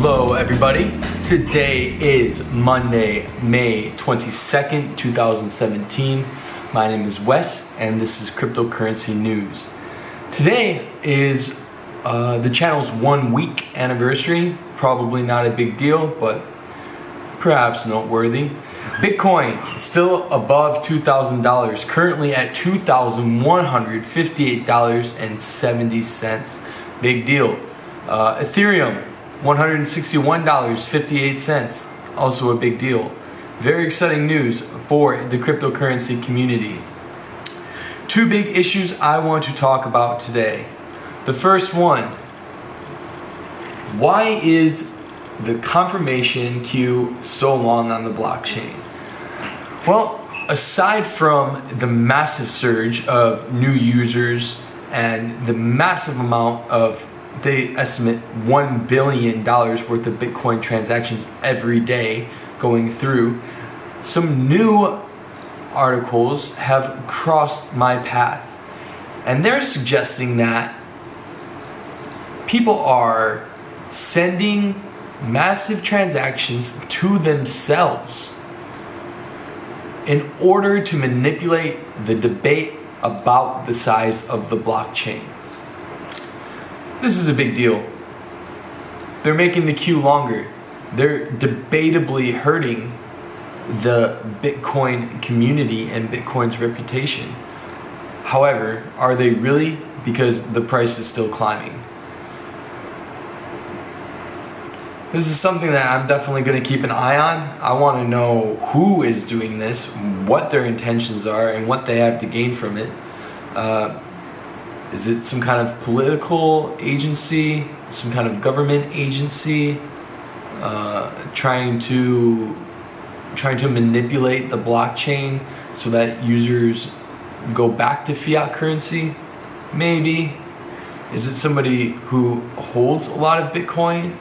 Hello everybody, today is Monday, May 22nd, 2017. My name is Wes and this is Cryptocurrency News. Today is the channel's 1 week anniversary. Probably not a big deal, but perhaps noteworthy. Bitcoin still above $2,000, currently at $2,158.70. Big deal. Ethereum, $161.58, also a big deal. Very exciting news for the cryptocurrency community. Two big issues I want to talk about today. The first one, why is the confirmation queue so long on the blockchain? Well, aside from the massive surge of new users and the massive amount of, they estimate $1 billion worth of Bitcoin transactions every day going through, some new articles have crossed my path, and they're suggesting that people are sending massive transactions to themselves in order to manipulate the debate about the size of the blockchain. This is a big deal. They're making the queue longer. They're debatably hurting the Bitcoin community and Bitcoin's reputation. However, are they really? Because the price is still climbing. This is something that I'm definitely going to keep an eye on. I want to know who is doing this, what their intentions are, and what they have to gain from it. Is it some kind of political agency, some kind of government agency, trying to manipulate the blockchain so that users go back to fiat currency? Maybe. Is it somebody who holds a lot of Bitcoin,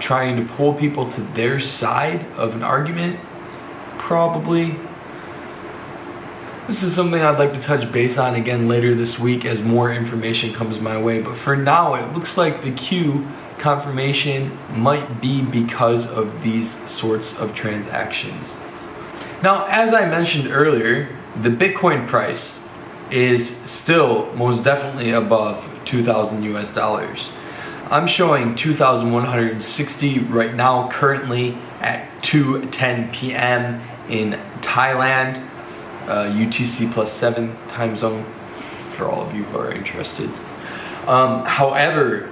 trying to pull people to their side of an argument? Probably. This is something I'd like to touch base on again later this week as more information comes my way. But for now, it looks like the queue confirmation might be because of these sorts of transactions. Now, as I mentioned earlier, the Bitcoin price is still most definitely above 2,000 US dollars. I'm showing 2,160 right now, currently at 2:10 p.m. in Thailand, UTC +7 time zone, for all of you who are interested. However,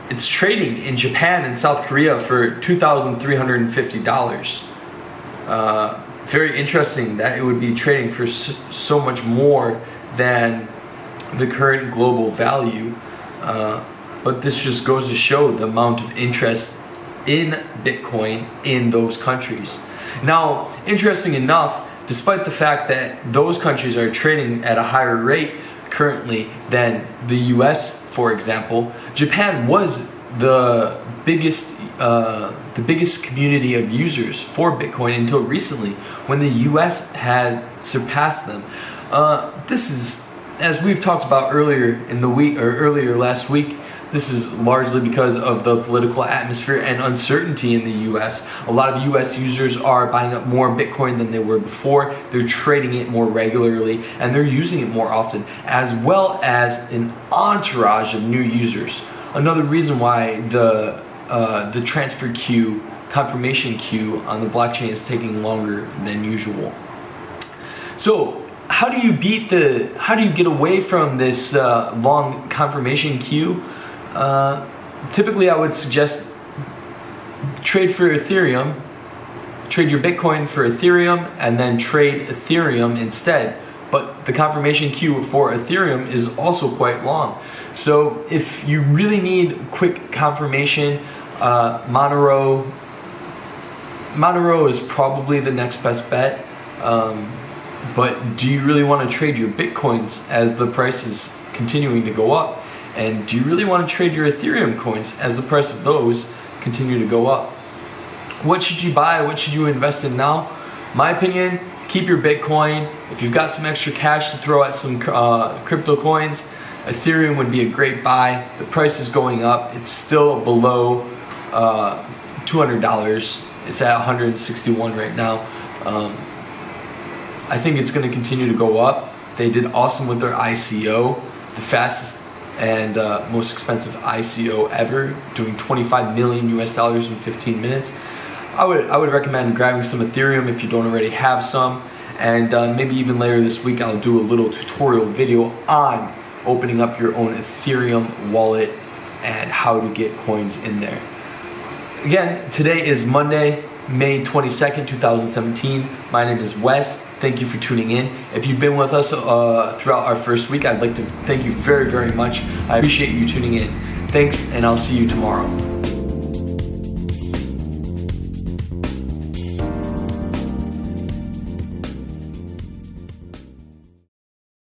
it's trading in Japan and South Korea for $2,350. Very interesting that it would be trading for so much more than the current global value. But this just goes to show the amount of interest in Bitcoin in those countries. Now, interesting enough, despite the fact that those countries are trading at a higher rate currently than the US, for example, Japan was the biggest community of users for Bitcoin until recently, when the US had surpassed them. This is, as we've talked about earlier in the week, or earlier last week, this is largely because of the political atmosphere and uncertainty in the US. A lot of US users are buying up more Bitcoin than they were before. They're trading it more regularly and they're using it more often, as well as an entourage of new users. Another reason why the transfer queue, confirmation queue on the blockchain is taking longer than usual. So, how do you get away from this long confirmation queue? Typically I would suggest trade for Ethereum, trade your Bitcoin for Ethereum, and then trade Ethereum instead. But the confirmation queue for Ethereum is also quite long. So if you really need quick confirmation, Monero is probably the next best bet. But do you really want to trade your Bitcoins as the price is continuing to go up? And do you really want to trade your Ethereum coins as the price of those continue to go up? What should you buy? What should you invest in now? My opinion, keep your Bitcoin. If you've got some extra cash to throw at some crypto coins, Ethereum would be a great buy. The price is going up. It's still below $200. It's at 161 right now. I think it's going to continue to go up. They did awesome with their ICO, the fastest and most expensive ICO ever, doing $25 million US in 15 minutes. I would recommend grabbing some Ethereum if you don't already have some, and maybe even later this week I'll do a little tutorial video on opening up your own Ethereum wallet and how to get coins in there. Again, today is Monday, May 22nd, 2017. My name is Wes. Thank you for tuning in. If you've been with us throughout our first week, I'd like to thank you very, very much. I appreciate you tuning in. Thanks, and I'll see you tomorrow.